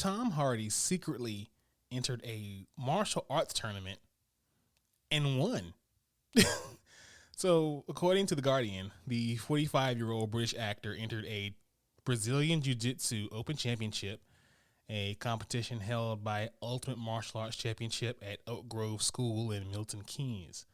Tom Hardy secretly entered a martial arts tournament and won. So, according to The Guardian, the 45-year-old British actor entered a Brazilian Jiu-Jitsu Open Championship, a competition held by Ultimate Martial Arts Championship at Oak Grove School in Milton Keynes.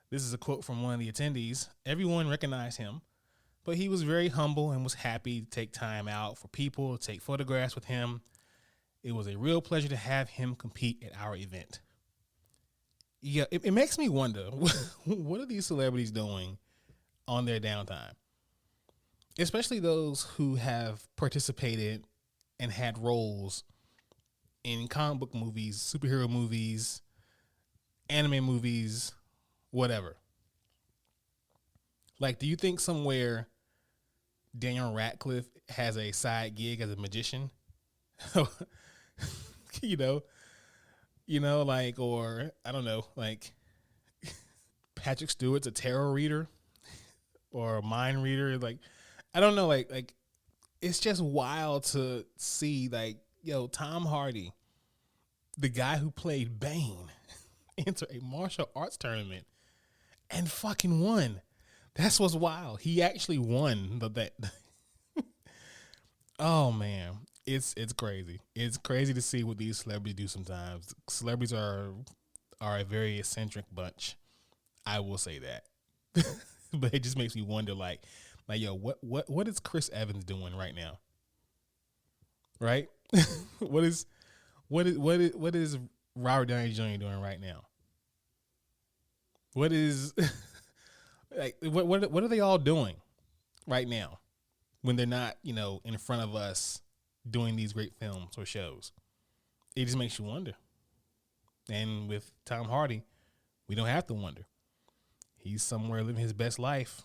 This is a quote from one of the attendees. Everyone recognized him, but he was very humble and was happy to take time out for people to take photographs with him. It was a real pleasure to have him compete at our event. Yeah, it makes me wonder, what are these celebrities doing on their downtime? Especially those who have participated and had roles in comic book movies, superhero movies, anime movies, whatever. Like, do you think somewhere Daniel Radcliffe has a side gig as a magician? Like, or I don't know, like Patrick Stewart's a tarot reader or a mind reader. Like, I don't know, like it's just wild to see, like, Tom Hardy, the guy who played Bane, enter a martial arts tournament and fucking won. That's what's wild. He actually won that. Oh man, it's crazy. It's crazy to see what these celebrities do sometimes. Celebrities are a very eccentric bunch. I will say that. But it just makes me wonder, like, what is Chris Evans doing right now? Right? What is Robert Downey Jr. doing right now? What is what are they all doing right now when they're not, in front of us doing these great films or shows? It just makes you wonder. And with Tom Hardy, we don't have to wonder. He's somewhere living his best life,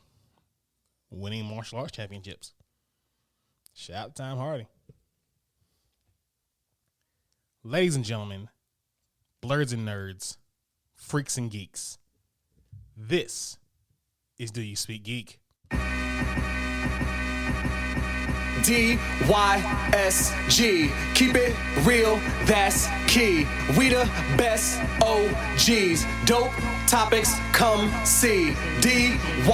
winning martial arts championships. Shout out to Tom Hardy. Ladies and gentlemen, blurs and nerds, freaks and geeks, this is Do You Speak Geek? DYSG, keep it real, that's key. We the best OGs, dope topics, come see. DYSG,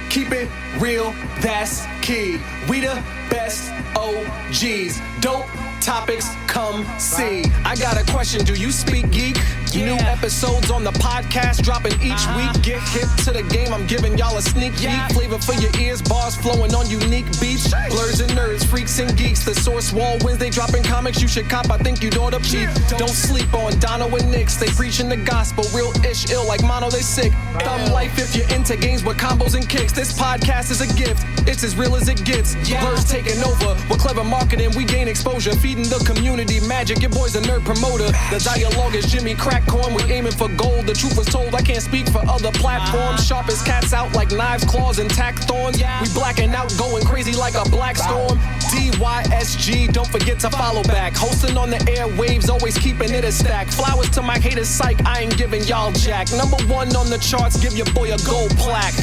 keep it real, that's key. We the best OGs, dope topics, come see. I got a question, do you speak geek? New episodes on the podcast dropping each week. Get hip to the game, I'm giving y'all a sneak peek. Flavor for your ears, bars flowing on unique beats. Blurs and nerds, freaks and geeks. The Source Wall Wednesday dropping comics you should cop. I think you'd order cheap. Don't sleep on Dono and Nix. They preaching the gospel, real ish, ill like mono, they sick. Thumb life if you're into games with combos and kicks. This podcast is a gift, it's as real as it gets. Blurs taking over, with clever marketing we gain exposure. Feeding the community magic, your boy's a nerd promoter. The dialogue is Jimmy Crackcorn, we aiming for gold. The truth was told, I can't speak for other platforms. Sharp as cats out like knives, claws, and tack thorns. We blacking out, going crazy like a black storm. DYSG, don't forget to follow back. Hosting on the airwaves, always keeping it a stack. Flowers to my haters, psych, I ain't giving y'all jack. Number one on the charts, give your boy a gold plaque.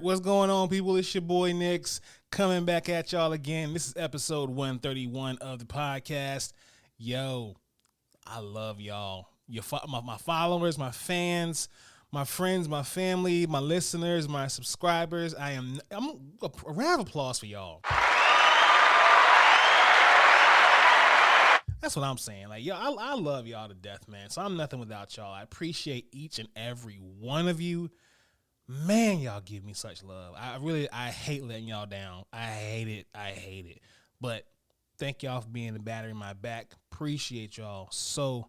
What's going on, people? It's your boy Nix coming back at y'all again. This is episode 131 of the podcast. Yo, I love y'all. My followers, my fans, my friends, my family, my listeners, my subscribers. I'm a round of applause for y'all. That's what I'm saying. Like, yo, I love y'all to death, man. So I'm nothing without y'all. I appreciate each and every one of you. Man, y'all give me such love. I hate letting y'all down. I hate it. But thank y'all for being the battery in my back. Appreciate y'all so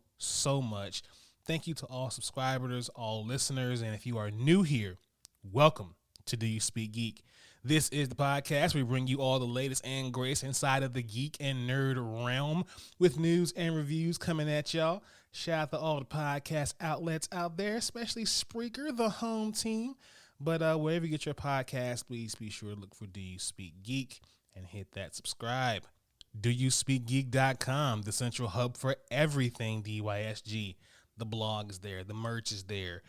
much. Thank you to all subscribers, all listeners. And if you are new here, welcome to Do You Speak Geek? This is the podcast where we bring you all the latest and greatest inside of the geek and nerd realm with news and reviews coming at y'all. Shout out to all the podcast outlets out there, especially Spreaker, the home team. But wherever you get your podcast, please be sure to look for Do You Speak Geek. and hit that subscribe. DoYouSpeakGeek.com, the central hub for everything DYSG. The blog is there, the merch is there,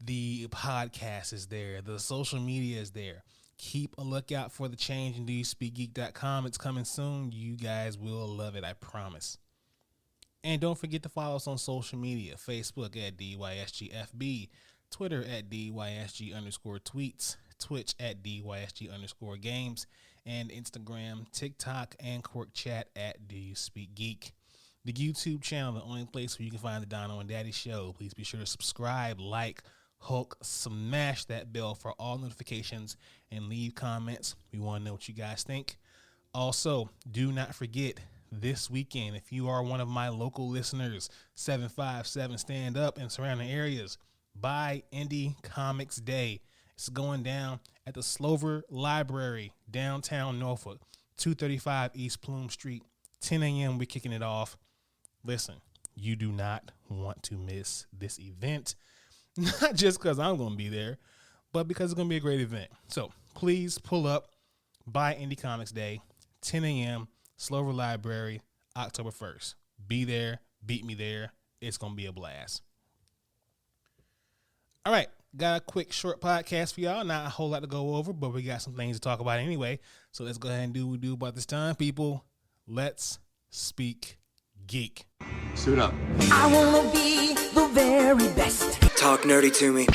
the podcast is there, the social media is there. Keep a lookout for the change in DoYouSpeakGeek.com. It's coming soon. You guys will love it, I promise. And don't forget to follow us on social media. Facebook at DYSGFB, Twitter at DYSG_tweets, Twitch at DYSG_games, and Instagram, TikTok, and Quirk Chat at DoYouSpeakGeek. The YouTube channel, the only place where you can find the Dono and Daddy show. Please be sure to subscribe, like, hook, smash that bell for all notifications, and leave comments. We want to know what you guys think. Also, do not forget, this weekend, if you are one of my local listeners, 757 Stand Up and surrounding areas, buy Indie Comics Day. It's going down at the Slover Library, downtown Norfolk, 235 East Plume Street, 10 a.m. We're kicking it off. Listen, you do not want to miss this event. Not just because I'm going to be there, but because it's going to be a great event. So please pull up, buy Indie Comics Day, 10 a.m., Slover Library, October 1st. Be there, beat me there. It's going to be a blast. All right, got a quick short podcast for y'all. Not a whole lot to go over, but we got some things to talk about anyway. So let's go ahead and do what we do about this time, people. Let's speak geek. Suit up. I wanna be the very best. Talk nerdy to me.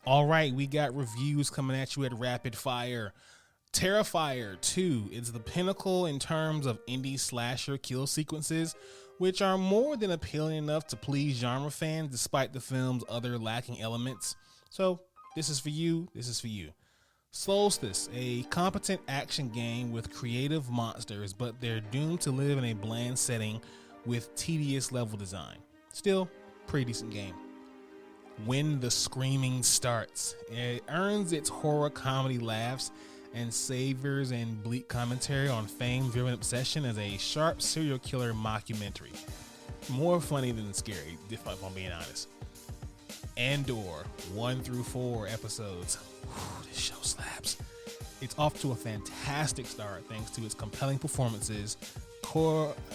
All right, we got reviews coming at you at rapid fire. Terrifier 2 is the pinnacle in terms of indie slasher kill sequences, which are more than appealing enough to please genre fans despite the film's other lacking elements. So, this is for you, this is for you. Solstice, a competent action game with creative monsters, but they're doomed to live in a bland setting with tedious level design. Still, pretty decent game. When the Screaming Starts, it earns its horror comedy laughs and savors and bleak commentary on fame-driven obsession as a sharp serial killer mockumentary. More funny than scary, if I'm being honest. Andor, 1 through 4 episodes. Whew, this show slaps. It's off to a fantastic start thanks to its compelling performances,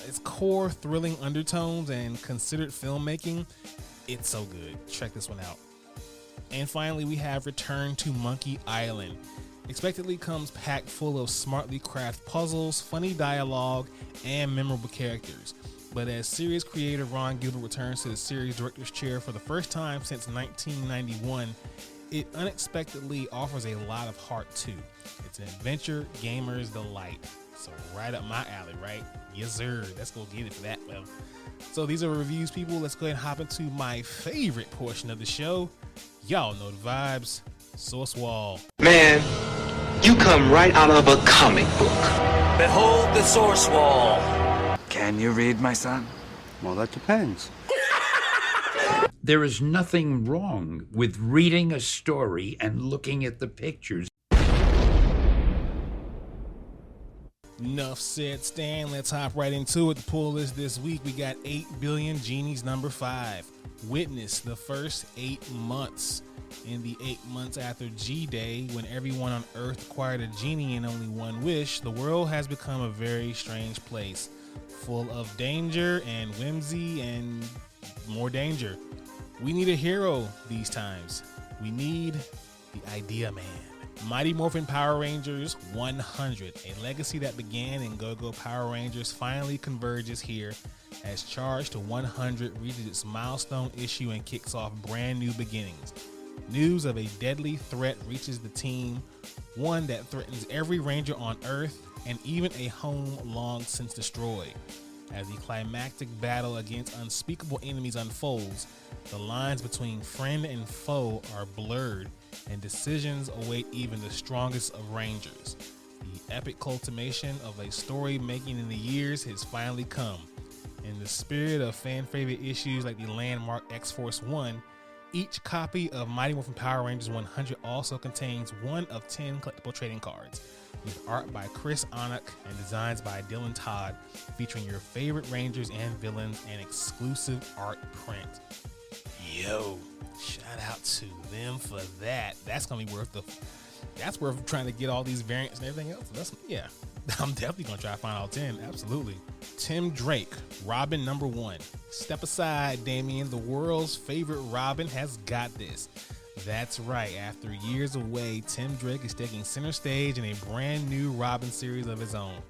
its core thrilling undertones, and considered filmmaking. It's so good. Check this one out. And finally, we have Return to Monkey Island. Expectedly comes packed full of smartly crafted puzzles, funny dialogue, and memorable characters. But as series creator Ron Gilbert returns to the series director's chair for the first time since 1991, it unexpectedly offers a lot of heart too. It's an adventure gamer's delight. So right up my alley, right? Yes, sir. Let's go get it for that. Well, so these are reviews, people. Let's go ahead and hop into my favorite portion of the show. Y'all know the vibes. Source Wall. Man, you come right out of a comic book. Behold the source wall. Can you read, my son? Well, that depends. There is nothing wrong with reading a story and looking at the pictures. Enough said, Stan. Let's hop right into it. The pull list this week, we got 8 Billion Genies number 5. Witness the first 8 months. In the 8 months after G-Day, when everyone on Earth acquired a genie and only one wish, the world has become a very strange place, full of danger and whimsy and more danger. We need a hero these times. We need the Idea Man. Mighty Morphin Power Rangers 100, a legacy that began in Go-Go Power Rangers, finally converges here as Charge to 100 reaches its milestone issue and kicks off brand new beginnings. News of a deadly threat reaches the team, one that threatens every ranger on Earth and even a home long since destroyed. As the climactic battle against unspeakable enemies unfolds, the lines between friend and foe are blurred, and decisions await even the strongest of rangers. The epic culmination of a story making in the years has finally come. In the spirit of fan-favorite issues like the landmark X-Force 1, each copy of Mighty Morphin Power Rangers 100 also contains one of 10 collectible trading cards. with art by Chris Onock and designs by Dylan Todd, featuring your favorite Rangers and villains and exclusive art print. Yo, shout out to them for that. That's gonna be that's worth trying to get all these variants and everything else. I'm definitely gonna try to find all 10. Absolutely. Tim Drake, Robin #1. Step aside, Damian. The world's favorite Robin has got this. That's right. After years away, Tim Drake is taking center stage in a brand new Robin series of his own.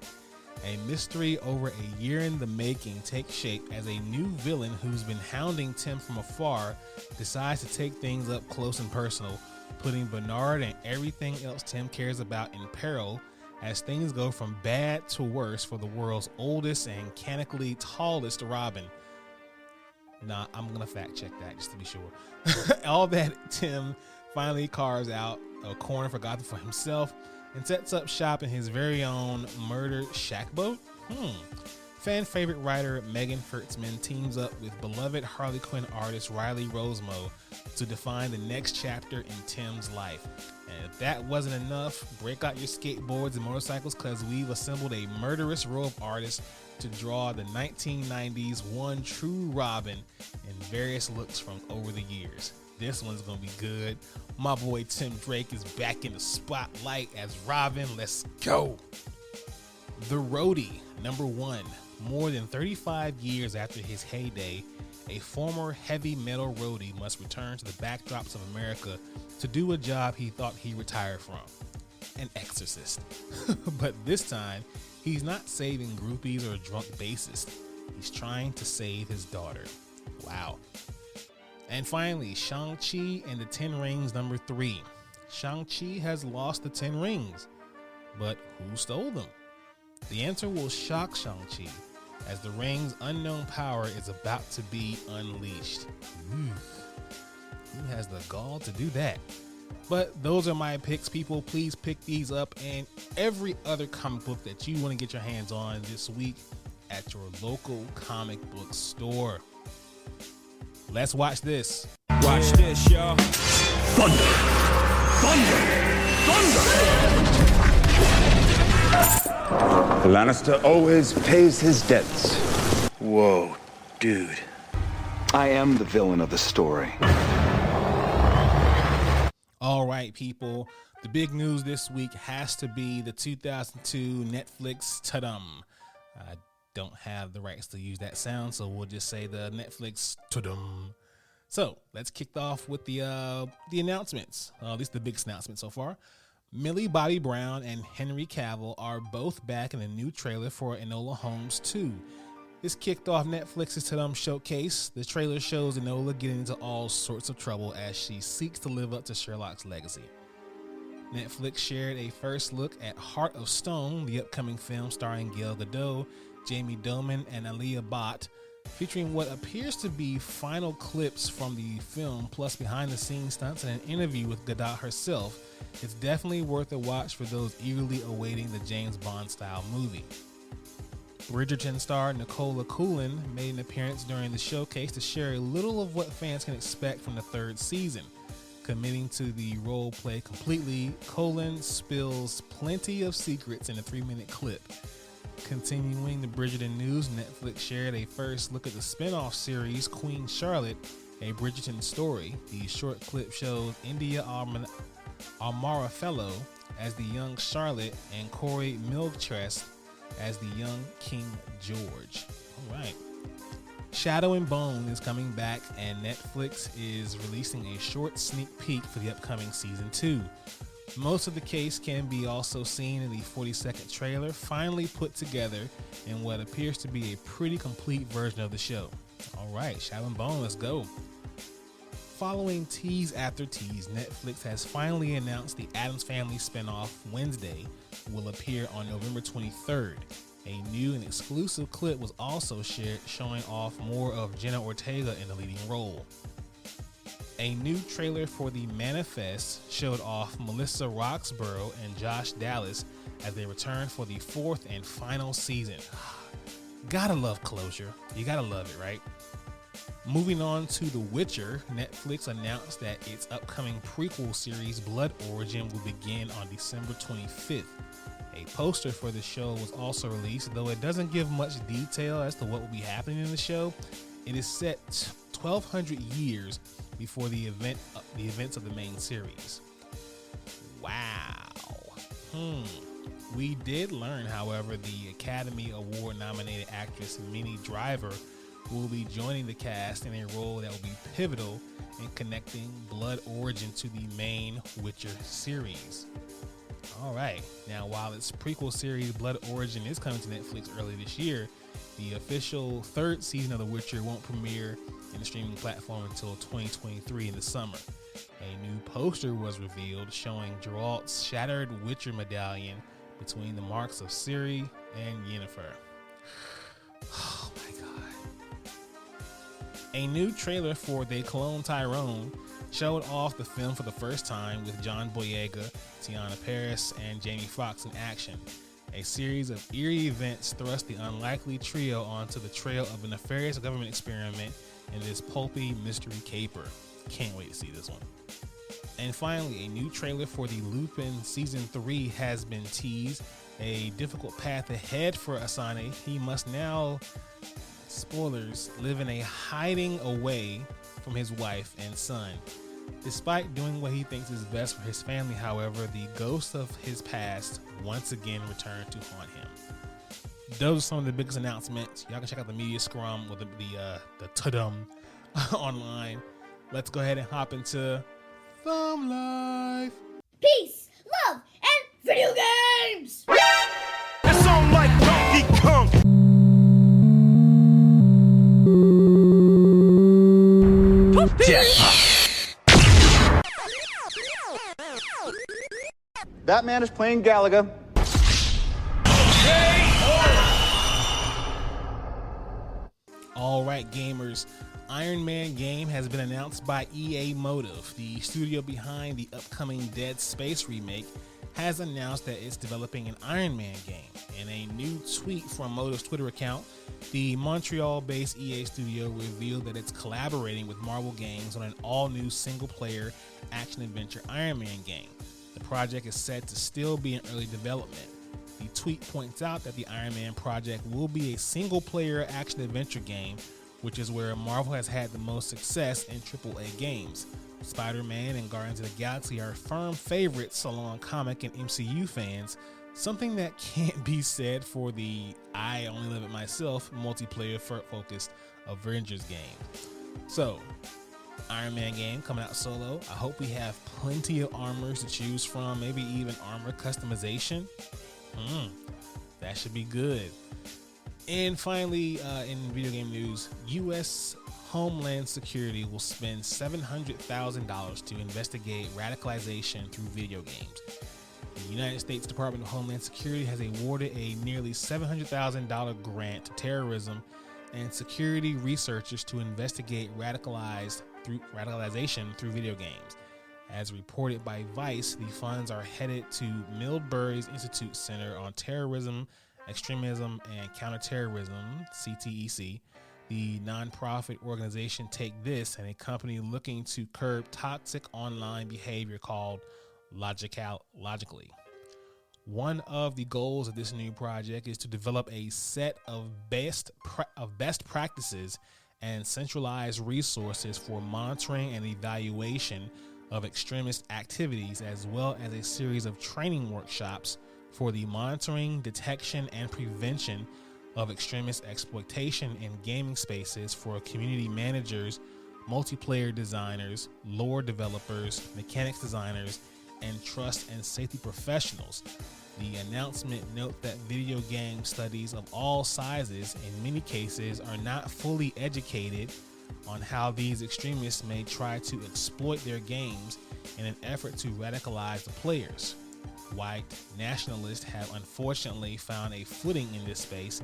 A mystery over a year in the making takes shape as a new villain who's been hounding Tim from afar decides to take things up close and personal, putting Bernard and everything else Tim cares about in peril as things go from bad to worse for the world's oldest and canonically tallest Robin. Nah, I'm gonna fact check that just to be sure. All that Tim finally carves out a corner for Gotham for himself and sets up shop in his very own murder shack boat. Fan favorite writer Megan Kurtzman teams up with beloved Harley Quinn artist Riley Rosemo to define the next chapter in Tim's life. And if that wasn't enough, break out your skateboards and motorcycles because we've assembled a murderous row of artists to draw the 1990s one true Robin in various looks from over the years. This one's gonna be good. My boy Tim Drake is back in the spotlight as Robin. Let's go. The Roadie, #1. More than 35 years after his heyday, a former heavy metal roadie must return to the backdrops of America to do a job he thought he retired from. An exorcist. But this time, he's not saving groupies or drunk bassists. He's trying to save his daughter. Wow. And finally, Shang-Chi and the 10 Rings #3. Shang-Chi has lost the 10 rings, but who stole them? The answer will shock Shang-Chi as the ring's unknown power is about to be unleashed. Who has the gall to do that? But those are my picks, people. Please pick these up and every other comic book that you want to get your hands on this week at your local comic book store. Let's watch this. Watch this, y'all. Thunder! Thunder! Thunder! The Lannister always pays his debts. Whoa, dude. I am the villain of the story. All right, people. The big news this week has to be the 2002 Netflix Tudum. I don't have the rights to use that sound, so we'll just say the Netflix Tudum. So let's kick off with the announcements. At least the biggest announcement so far. Millie Bobby Brown and Henry Cavill are both back in a new trailer for Enola Holmes 2. This kicked off Netflix's Tudum showcase. The trailer shows Enola getting into all sorts of trouble as she seeks to live up to Sherlock's legacy. Netflix shared a first look at Heart of Stone, the upcoming film starring Gal Gadot, Jamie Dornan, and Alia Bhatt, featuring what appears to be final clips from the film, plus behind-the-scenes stunts and an interview with Gadot herself. It's definitely worth a watch for those eagerly awaiting the James Bond-style movie. Bridgerton star Nicola Coughlan made an appearance during the showcase to share a little of what fans can expect from the third season. Committing to the role play completely, Coughlan spills plenty of secrets in a 3-minute clip. Continuing the Bridgerton news, Netflix shared a first look at the spin-off series Queen Charlotte, a Bridgerton story. The short clip shows India Amarafello as the young Charlotte and Corey Miltress as the young King George. All right. Shadow and Bone is coming back, and Netflix is releasing a short sneak peek for the upcoming season 2. Most of the case can be also seen in the 40-second trailer, finally put together in what appears to be a pretty complete version of the show. All right, Shadow and Bone, let's go. Following tease after tease, Netflix has finally announced the Addams Family spinoff Wednesday will appear on November 23rd. A new and exclusive clip was also shared showing off more of Jenna Ortega in the leading role. A new trailer for The Manifest showed off Melissa Roxburgh and Josh Dallas as they return for the 4th and final season. Gotta love closure. You gotta love it, right? Moving on to The Witcher, Netflix announced that its upcoming prequel series Blood Origin will begin on December 25th. A poster for the show was also released, though it doesn't give much detail as to what will be happening in the show. It is set 1,200 years before the events of the main series. Wow. We did learn, however, the Academy Award nominated actress Minnie Driver will be joining the cast in a role that will be pivotal in connecting Blood Origin to the main Witcher series. All right. Now, while its prequel series Blood Origin is coming to Netflix early this year, the official third season of The Witcher won't premiere in the streaming platform until 2023 in the summer. A new poster was revealed showing Geralt's shattered Witcher medallion between the marks of Ciri and Yennefer. Oh my god. A new trailer for They Clone Tyrone showed off the film for the first time with John Boyega, Tiana Paris, and Jamie Foxx in action. A series of eerie events thrust the unlikely trio onto the trail of a nefarious government experiment in this pulpy mystery caper. Can't wait to see this one. And finally, a new trailer for the Lupin Season 3 has been teased. A difficult path ahead for Asane. He must now, spoilers, live in a hiding away from his wife and son. Despite doing what he thinks is best for his family, however, the ghosts of his past once again return to haunt him. Those are some of the biggest announcements. Y'all can check out the media scrum or the Tudum online. Let's go ahead and hop into Thumb Life. Peace, love, and video games! It's on like Donkey Kong. That man is playing Galaga. All right, gamers. Iron Man game has been announced by EA Motive. The studio behind the upcoming Dead Space remake has announced that it's developing an Iron Man game. In a new tweet from Motive's Twitter account, the Montreal-based EA studio revealed that it's collaborating with Marvel Games on an all-new single-player action-adventure Iron Man game. The project is said to still be in early development. The tweet points out that the Iron Man project will be a single-player action-adventure game, which is where Marvel has had the most success in AAA games. Spider-Man and Guardians of the Galaxy are firm favorites along comic and MCU fans, something that can't be said for the I Only Live It Myself multiplayer-focused Avengers game. So, Iron Man game coming out solo. I hope we have plenty of armors to choose from, maybe even armor customization. That should be good. And finally, in video game news, U.S. Homeland Security will spend $700,000 to investigate radicalization through video games. The United States Department of Homeland Security has awarded a nearly $700,000 grant to terrorism and security researchers to investigate radicalization through video games. As reported by Vice, the funds are headed to Milbury's Institute Center on Terrorism, Extremism, and Counterterrorism, CTEC, the nonprofit organization Take This, and a company looking to curb toxic online behavior called Logically. One of the goals of this new project is to develop a set of best practices and centralized resources for monitoring and evaluation of extremist activities, as well as a series of training workshops for the monitoring, detection, and prevention of extremist exploitation in gaming spaces for community managers, multiplayer designers, lore developers, mechanics designers, and trust and safety professionals. The announcement notes that video game studies of all sizes in many cases are not fully educated on how these extremists may try to exploit their games in an effort to radicalize the players. White nationalists have unfortunately found a footing in this space,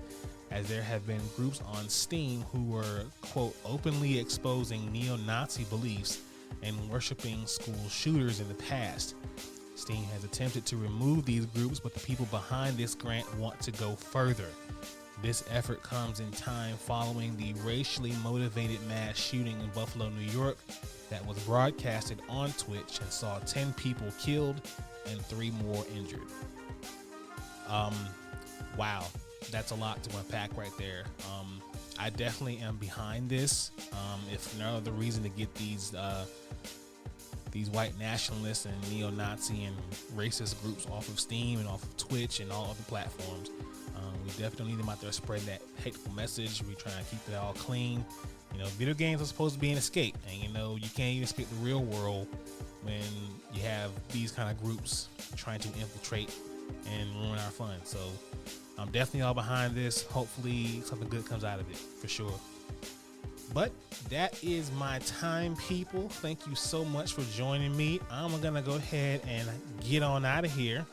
as there have been groups on Steam who were, quote, openly exposing neo-Nazi beliefs and worshiping school shooters in the past. Steam has attempted to remove these groups, but the people behind this grant want to go further. This effort comes in time following the racially motivated mass shooting in Buffalo, New York that was broadcasted on Twitch and saw 10 people killed and 3 more injured. Wow, that's a lot to unpack right there. I definitely am behind this. If no other reason to get these white nationalists and neo-Nazi and racist groups off of Steam and off of Twitch and all other platforms. We definitely need them out there spreading that hateful message. We try to keep it all clean. You know, video games are supposed to be an escape, and you know you can't even escape the real world when you have these kind of groups trying to infiltrate and ruin our fun. So I'm definitely all behind this. Hopefully something good comes out of it for sure. But that is my time, people. Thank you so much for joining me. I'm gonna go ahead and get on out of here.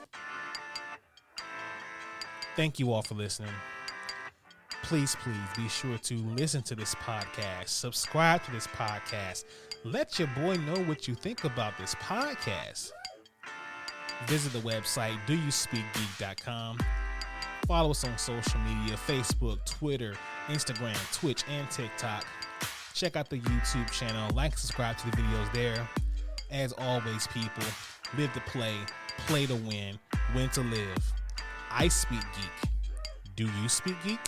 Thank you all for listening. Please be sure to listen to this podcast. Subscribe to this podcast. Let your boy know what you think about this podcast. Visit the website doyouspeakgeek.com. Follow us on social media, Facebook, Twitter, Instagram, Twitch, and TikTok. Check out the YouTube channel. Like and subscribe to the videos there. As always, people, live to play to win to live. I speak geek. Do you speak geek?